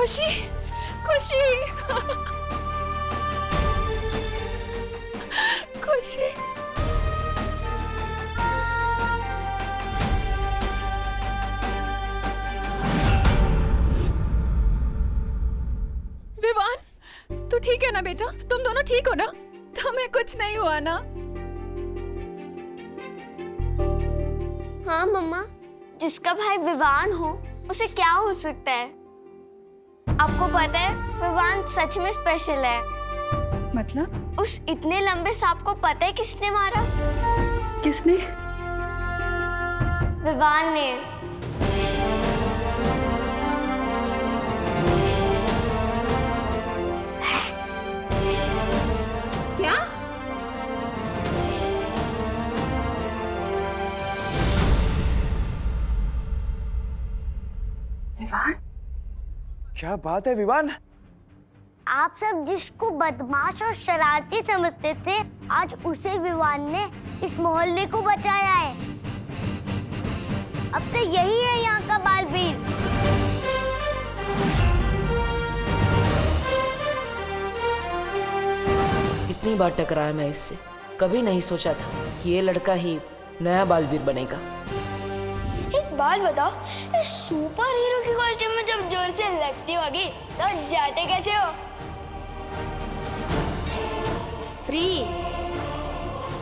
खुशी खुशी खुशी। विवान, तू ठीक है ना बेटा? तुम दोनों ठीक हो ना? तुम्हें कुछ नहीं हुआ ना? हाँ मम्मा, जिसका भाई विवान हो उसे क्या हो सकता है? आपको पता है विवान सच में स्पेशल है। मतलब? उस इतने लंबे सांप को पता है किसने मारा? किसने? विवान ने। क्या? विवान? क्या बात है विवान? आप सब जिसको बदमाश और शरारती समझते थे, आज उसे विवान ने इस मोहल्ले को बचाया है। अब तो यही है यहाँ का बालवीर। इतनी बार टकराया मैं इससे, कभी नहीं सोचा था कि ये लड़का ही नया बालवीर बनेगा। एक बात बताओ, इस सुपर हीरो की कॉस्ट्यूम में जब जोर से लगती होगी तो जाते कैसे हो?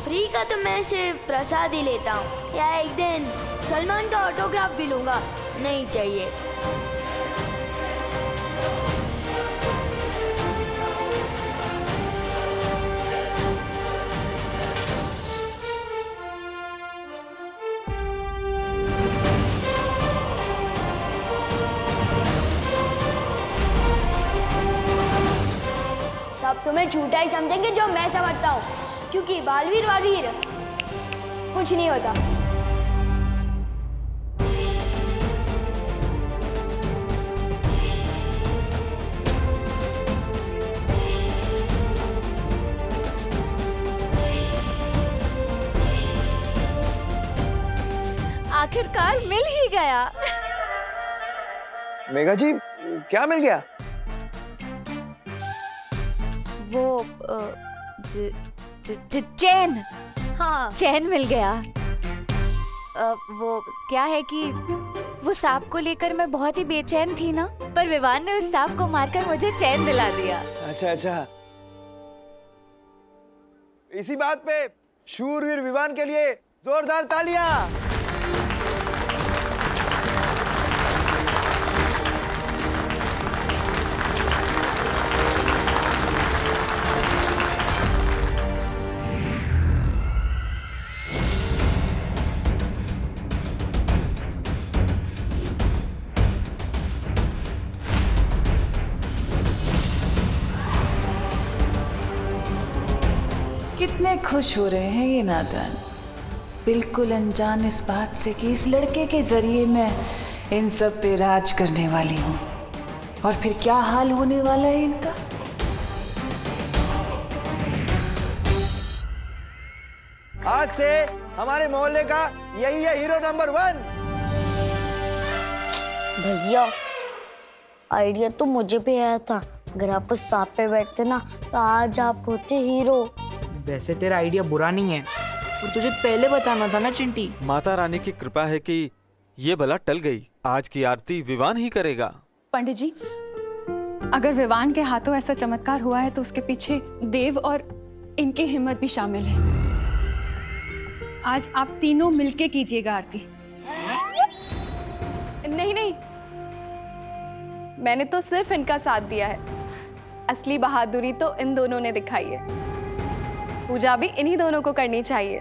फ्री का तो मैं सिर्फ प्रसाद ही लेता हूँ, या एक दिन सलमान का ऑटोग्राफ भी लूंगा। नहीं चाहिए। सब तुम्हें झूठा ही समझेंगे जो मैं समझता हूँ, क्योंकि बालवीर वालवीर कुछ नहीं होता। आखिरकार मिल ही गया। मेघा जी, क्या मिल गया? वो चैन। हाँ, चैन मिल गया। वो क्या है कि वो सांप को लेकर मैं बहुत ही बेचैन थी ना, पर विवान ने उस सांप को मारकर मुझे चैन दिला दिया। अच्छा अच्छा, इसी बात पे शूरवीर विवान के लिए जोरदार तालियां। कितने खुश हो रहे हैं ये नादान, बिल्कुल अनजान इस बात से कि इस लड़के के जरिए मैं इन सब पे राज करने वाली हूँ। और फिर क्या हाल होने वाला है इनका। आज से हमारे मोहल्ले का यही है हीरो नंबर 1। भैया, आइडिया तो मुझे भी आया था। अगर आप उस सांप पे बैठते ना तो आज आप होते हीरो। वैसे तेरा आइडिया बुरा नहीं है, और तुझे पहले बताना था ना चिंटी। माता रानी की कृपा है कि ये बला टल गई। आज की आरती विवान ही करेगा। पंडित जी, अगर विवान के हाथों ऐसा चमत्कार हुआ है तो उसके पीछे देव और इनकी हिम्मत भी शामिल है। आज आप तीनों मिलके कीजिएगा आरती। नहीं नहीं, मैंने तो सिर्फ इनका साथ दिया है। असली बहादुरी तो इन दोनों ने दिखाई है। पूजा भी इन्हीं दोनों को करनी चाहिए।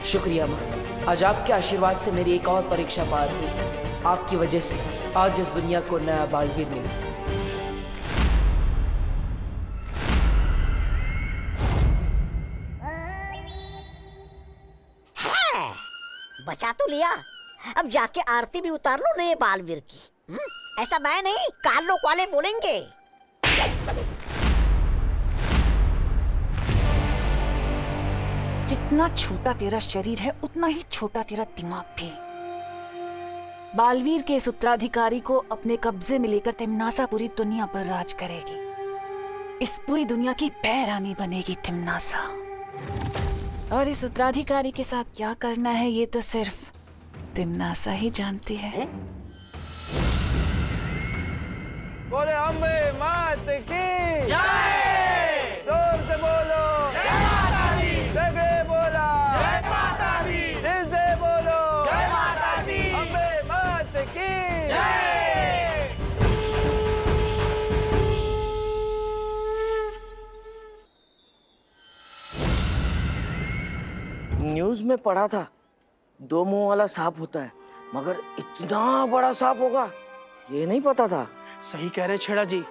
शुक्रिया माँ, आज आपके आशीर्वाद से मेरी एक और परीक्षा पार हुई। आपकी वजह से आज इस दुनिया को नया बालवीर मिला। बचा तो लिया, अब जाके आरती भी उतार लो नए बालवीर की। ऐसा मैं नहीं, कालोक वाले बोलेंगे। जितना छोटा तेरा शरीर है उतना ही छोटा तेरा दिमाग भी। बालवीर के इस उत्तराधिकारी को अपने कब्जे में लेकर तिम्नासा पूरी दुनिया पर राज करेगी। इस पूरी दुनिया की पैरानी बनेगी तिम्नासा। और इस उत्तराधिकारी के साथ क्या करना है ये तो सिर्फ तिम्नासा ही जानती है। बोले अम्बे मात की जय। जोर से बोलो जय माता दी। सगळे बोला जय माता दी। दिल से बोलो जय माता दी। अम्बे मात की जय। न्यूज में पढ़ा था 2 मुंह वाला सांप होता है, मगर इतना बड़ा सांप होगा ये नहीं पता था। सही कह रहे छेड़ा जी,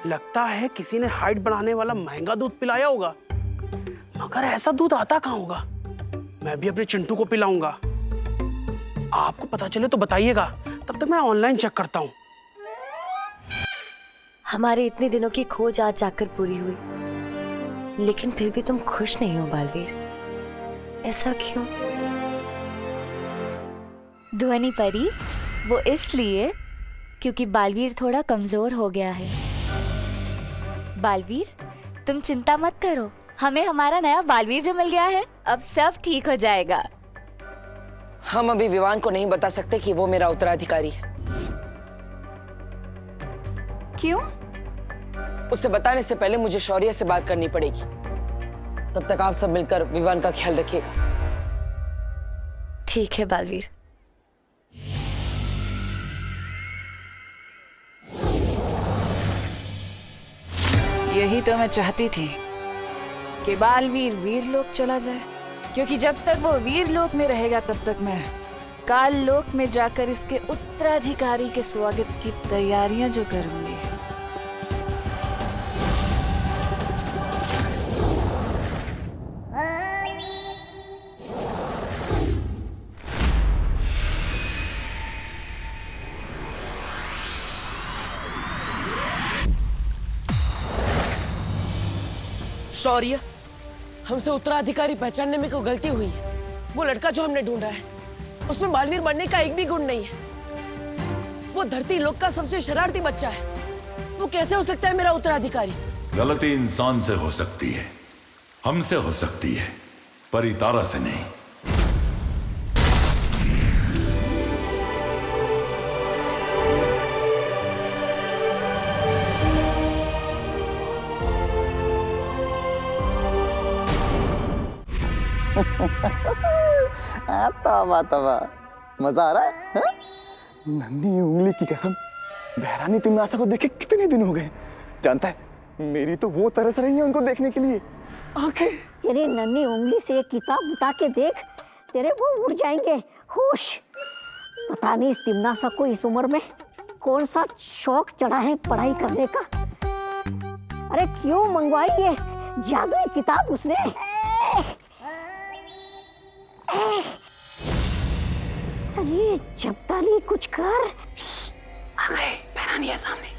लगता है किसी ने हाइट बढ़ाने वाला महंगा दूध पिलाया होगा, मगर ऐसा दूध आता कहाँ होगा। मैं भी अपने चिंटू को पिलाऊंगा। आपको पता चले तो बताइएगा, तब तक मैं ऑनलाइन चेक करता हूँ। हमारे इतने दिनों की खोज आज जाकर पूरी हुई, लेकिन फिर भी तुम खुश नहीं हो बालवीर, ऐसा क्यों? ध्वनि परी, वो इसलिए क्योंकि बालवीर थोड़ा कमजोर हो गया है। बालवीर, तुम चिंता मत करो, हमें हमारा नया बालवीर जो मिल गया है, अब सब ठीक हो जाएगा। हम अभी विवान को नहीं बता सकते कि वो मेरा उत्तराधिकारी है। क्यों? उसे बताने से पहले मुझे शौर्य से बात करनी पड़ेगी। तब तक आप सब मिलकर विवान का ख्याल रखिएगा। ठीक है बालवीर। यही तो मैं चाहती थी कि बालवीर वीरलोक चला जाए, क्योंकि जब तक वो वीरलोक में रहेगा तब तक मैं काललोक में जाकर इसके उत्तराधिकारी के स्वागत की तैयारियां जो करूंगी। शौर्य, हमसे उत्तराधिकारी पहचानने में कोई गलती हुई है। वो लड़का जो हमने ढूंढा है उसमें बालवीर बनने का एक भी गुण नहीं है। वो धरती लोक का सबसे शरारती बच्चा है। वो कैसे हो सकता है मेरा उत्तराधिकारी? गलती इंसान से हो सकती है, हमसे हो सकती है, पर इतारा से नहीं। तवा तवा मजा आ रहा है? नन्ही उंगली की कसम, बहरानी तिम्नासा को देखे कितने दिन हो गए। जानता है मेरी तो वो तरस रही है उनको देखने के लिए। आंखें तेरी नन्ही उंगली से एक किताब उठा के देख, तेरे वो उड़ जाएंगे होश। पता नहीं इस तिम्नासा को इस उम्र में कौन सा शौक चढ़ा है पढ़ाई करने का। अरे क्यों मंगवाई ये जादुई किताब उसने? अरे चपताली कुछ कर। आ गए, बहरानी है सामने।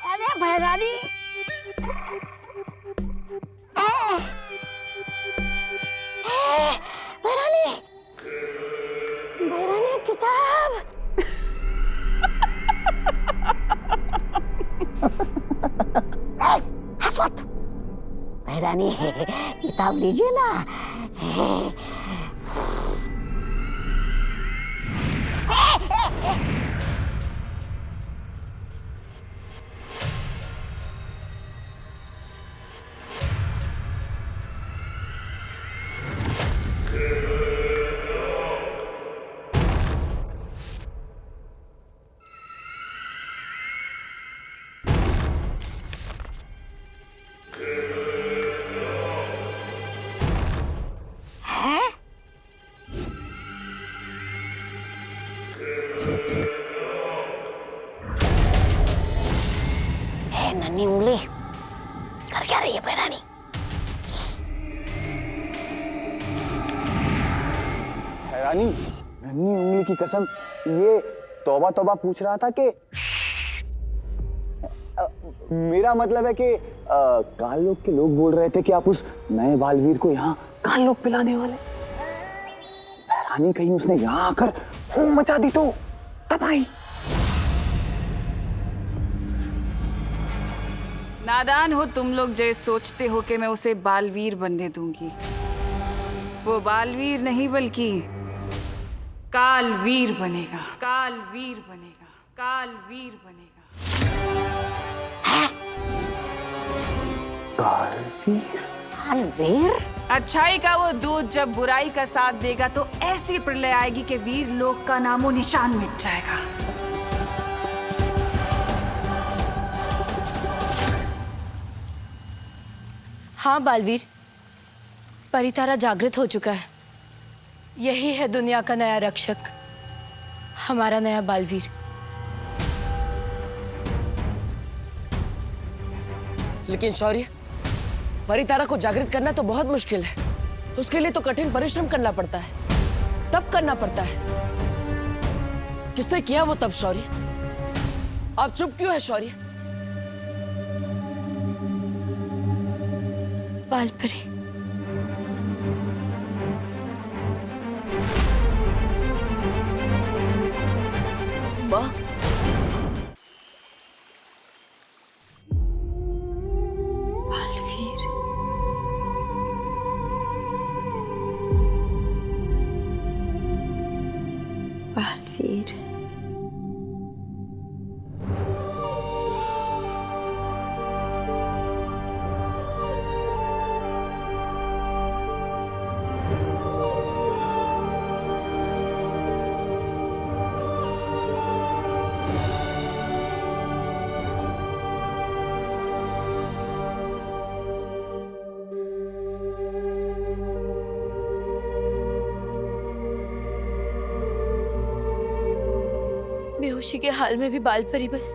अरे बहरानी, बहरानी, बहरानी किताब। हंस मत बहरानी, किताब लीजिए ना। नन्ही उंगली कर क्या रही है बहरानी। हैरानी, नन्ही उंगली की कसम, ये तौबा तौबा पूछ रहा था कि मेरा मतलब है कि काल लोग के लोग बोल रहे थे कि आप उस नए बालवीर को यहाँ काल लोग पिलाने वाले। बहरानी कहीं उसने यहाँ आकर फूम मचा दी तो तब आई। नादान हो तुम लोग जो सोचते हो कि मैं उसे बालवीर बनने दूंगी। वो बालवीर नहीं बल्कि कालवीर बनेगा, कालवीर बनेगा, कालवीर बनेगा। कालवीर? कालवीर? अच्छाई का वो दूध जब बुराई का साथ देगा तो ऐसी प्रलय आएगी कि वीर लोक का नामो निशान मिट जाएगा। हाँ बालवीर, परितारा जागृत हो चुका है। यही है दुनिया का नया रक्षक, हमारा नया बालवीर। लेकिन शौर्य, परितारा को जागृत करना तो बहुत मुश्किल है। उसके लिए तो कठिन परिश्रम करना पड़ता है, तप करना पड़ता है। किसने किया वो तप शौर्य? आप चुप क्यों है शौर्य? बालपरी, माँ, बालवीर, बालवीर। बेहोशी के हाल में भी बालपरी बस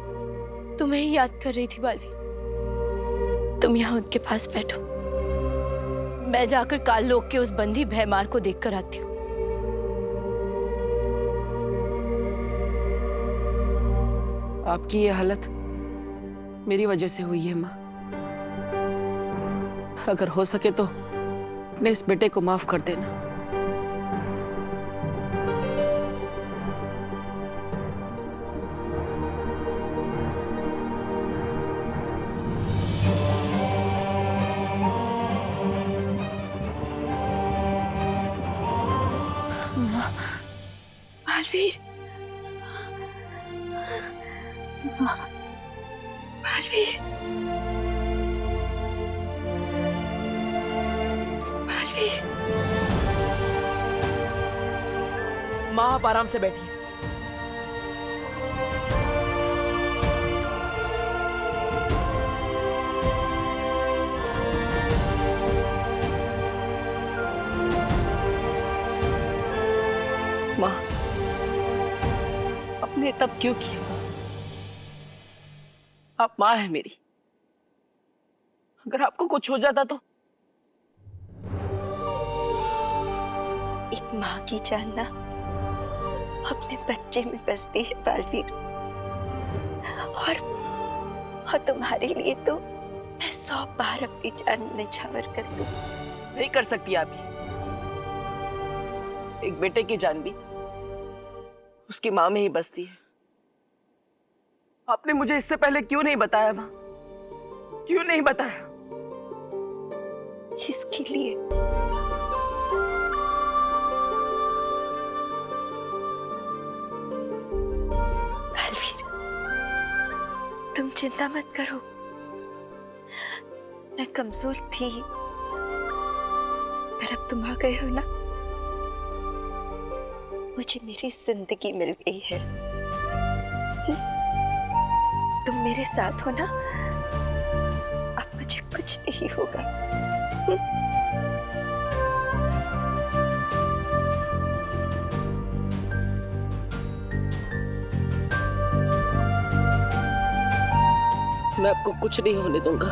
तुम्हें ही याद कर रही थी बालवीर। तुम यहाँ उनके पास बैठो, मैं जाकर काल लोक के उस बंदी भयमार को देखकर आती हूँ। आपकी ये हालत मेरी वजह से हुई है माँ। अगर हो सके तो अपने इस बेटे को माफ कर देना। बालवीर, बालवीर, बालवीर। माँ, आप आराम से बैठिए। माँ, आपने तब क्यों किया? आप माँ है मेरी। अगर आपको कुछ हो जाता तो? एक माँ की जान ना अपने बच्चे में बसती है बालवीर, और तुम्हारे लिए तो मैं 100 बार अपनी जान निछावर कर दूं। नहीं कर सकती आप ये। एक बेटे की जान भी उसकी माँ में ही बसती है। आपने मुझे इससे पहले क्यों नहीं बताया माँ? क्यों नहीं बताया? इसके लिए बालवीर, तुम चिंता मत करो। मैं कमजोर थी, पर अब तुम आ गए हो ना, मुझे मेरी जिंदगी मिल गई है। तुम मेरे साथ हो ना, अब मुझे कुछ नहीं होगा। मैं आपको कुछ नहीं होने दूंगा।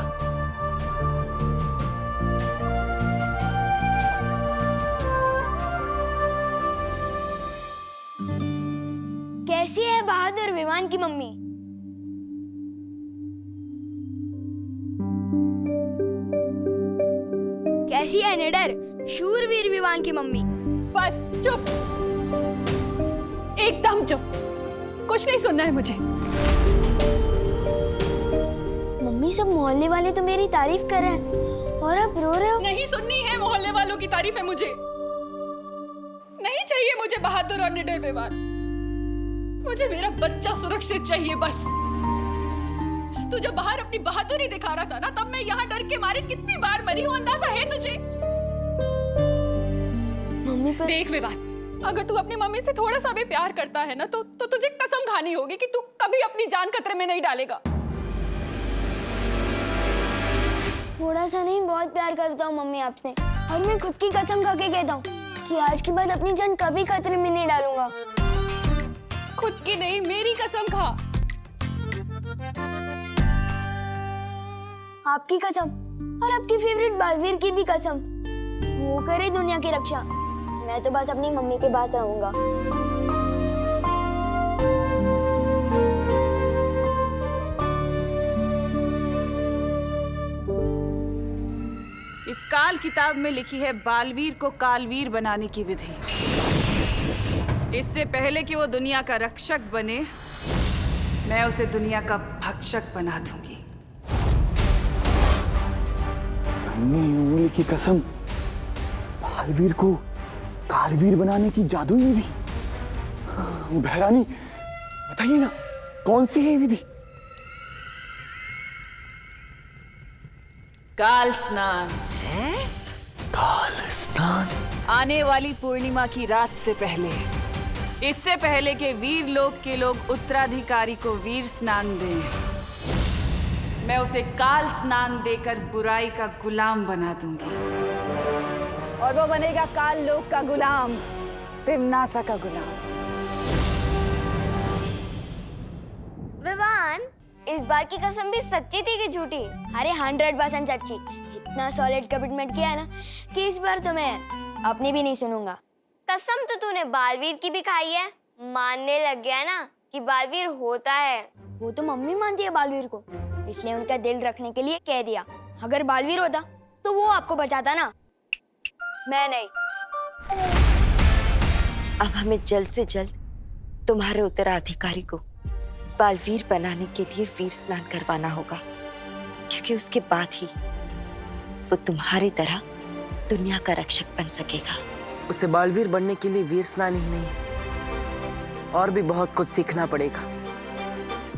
कैसी है बहादुर विवान की मम्मी? कैसी है निडर शूरवीर विवान की मम्मी? बस चुप, एकदम चुप, कुछ नहीं सुनना है मुझे। मम्मी सब मोहल्ले वाले तो मेरी तारीफ कर रहे हैं और आप रो रहे हो। नहीं सुननी है मोहल्ले वालों की तारीफ है मुझे, नहीं चाहिए मुझे बहादुर और निडर विवान। मुझे मेरा बच्चा सुरक्षित चाहिए बस। तू जब बाहर अपनी बहादुरी दिखा रहा था ना, तब मैं यहाँ डर के मारे कितनी बार मरी हूँ, अंदाजा है तुझे? मम्मी पर देख विवान, अगर तू अपनी मम्मी से थोड़ा सा भी प्यार करता है ना, तो तुझे कसम खानी होगी कि तू कभी अपनी जान खतरे में नहीं डालेगा। थोड़ा सा नहीं, बहुत प्यार करता हूँ मम्मी आपसे, और मैं खुद की कसम खा के कहता हूँ कि आज के बाद अपनी जान कभी खतरे में नहीं डालूंगा। खुद की नहीं, मेरी कसम खा। आपकी कसम और आपकी फेवरेट बालवीर की भी कसम। वो करे दुनिया की रक्षा, मैं तो बस अपनी मम्मी के पास रहूंगा। इस काल किताब में लिखी है बालवीर को कालवीर बनाने की विधि। इससे पहले कि वो दुनिया का रक्षक बने, मैं उसे दुनिया का भक्षक बना दूंगी। नन्ही उंगली की कसम, बालवीर को कालवीर बनाने की जादुई विधि। बहरानी बताइए ना, कौन सी है ये विधि? काल स्नान। काल स्नान? आने वाली पूर्णिमा की रात से पहले, इससे पहले कि वीर लोक के लोग उत्तराधिकारी को वीर स्नान दें, मैं उसे काल स्नान देकर बुराई का गुलाम बना दूंगी, और वो बनेगा काल लोक का गुलाम, तिम्नासा का गुलाम। विवान, इस बार की कसम भी सच्ची थी कि झूठी? अरे 100% सच्ची। इतना सॉलिड कमिटमेंट किया है ना कि इस बार तो मैं अपनी भी नहीं सुनूंगा। कसम तो तूने बालवीर की भी खाई है, मानने लग गया ना कि बालवीर होता है। वो तो मम्मी मानती है बालवीर को, इसलिए उनका दिल रखने के लिए कह दिया। अगर बालवीर होता तो वो आपको बचाता ना, मैं नहीं। अब हमें जल्द से जल्द तुम्हारे उत्तराधिकारी को बालवीर बनाने के लिए वीर स्नान करवाना होगा, क्योंकि उसके बाद ही वो तुम्हारी तरह दुनिया का रक्षक बन सकेगा। उसे बालवीर बनने के लिए वीर स्नान ही नहीं, और भी बहुत कुछ सीखना पड़ेगा।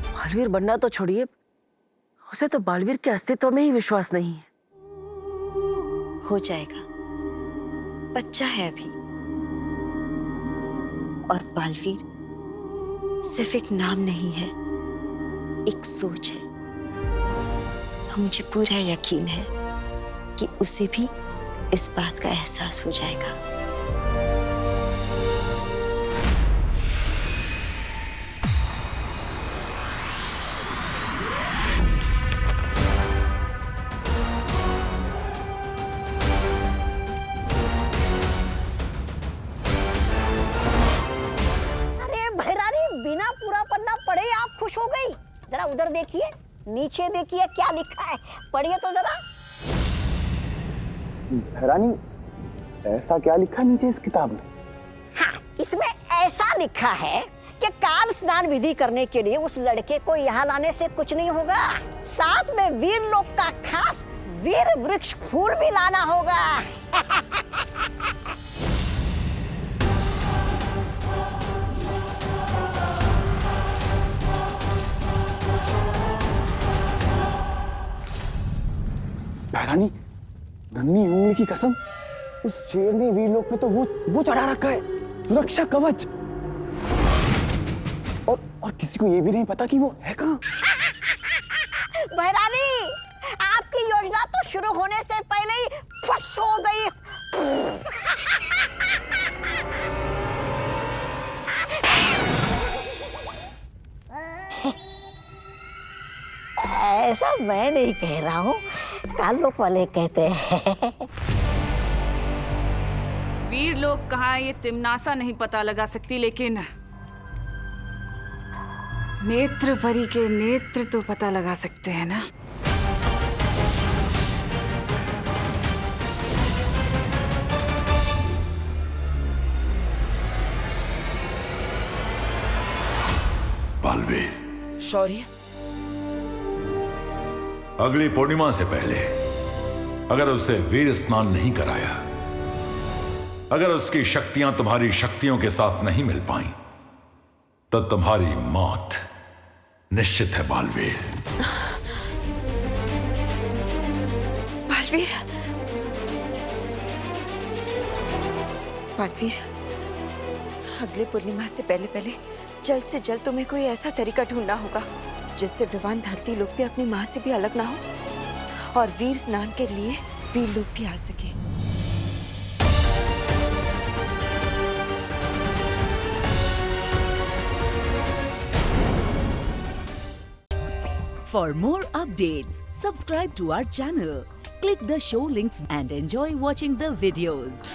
बालवीर बनना तो छोड़िए, उसे तो बालवीर के अस्तित्व में ही विश्वास नहीं है। हो जाएगा, बच्चा है अभी, और बालवीर सिर्फ एक नाम नहीं है, एक सोच है। मुझे पूरा यकीन है कि उसे भी इस बात का एहसास हो जाएगा। बिना पूरा पन्ना पढ़े आप खुश हो गई? जरा उधर देखिए, नीचे देखिए, क्या लिखा है, पढ़िए तो जरा। बहरानी, ऐसा क्या लिखा नीचे इस किताब में? हाँ, इसमें ऐसा लिखा है कि काल स्नान विधि करने के लिए उस लड़के को यहाँ लाने से कुछ नहीं होगा, साथ में वीर लोक का खास वीर वृक्ष फूल भी लाना होगा। बहरानी, नन्ही उंगली की कसम, उस शेर ने वीर लोक में तो वो चढ़ा रखा है, सुरक्षा कवच। और किसी को ये भी नहीं पता कि वो है कहाँ। बहरानी, आपकी योजना तो शुरू होने से पहले ही फस हो गई। ऐसा मैं नहीं कह रहा हूँ, काल लोक वाले कहते हैं। वीर लोग कहाँ ये तिम्नासा नहीं पता लगा सकती, लेकिन नेत्र परी के नेत्र तो पता लगा सकते हैं ना। बालवीर, शौर्य, अगली पूर्णिमा से पहले अगर उसे वीर स्नान नहीं कराया, अगर उसकी शक्तियां तुम्हारी शक्तियों के साथ नहीं मिल पाई, तो तुम्हारी मौत निश्चित है बालवीर। बालवीर, बालवीर, अगले पूर्णिमा से पहले जल्द से जल्द तुम्हें कोई ऐसा तरीका ढूंढना होगा जिससे विवान धरती लोक पे अपनी माँ से भी अलग ना हो और वीर स्नान के लिए वीर लोक भी आ सके। For more updates, subscribe to our channel, click the show links and enjoy watching the videos.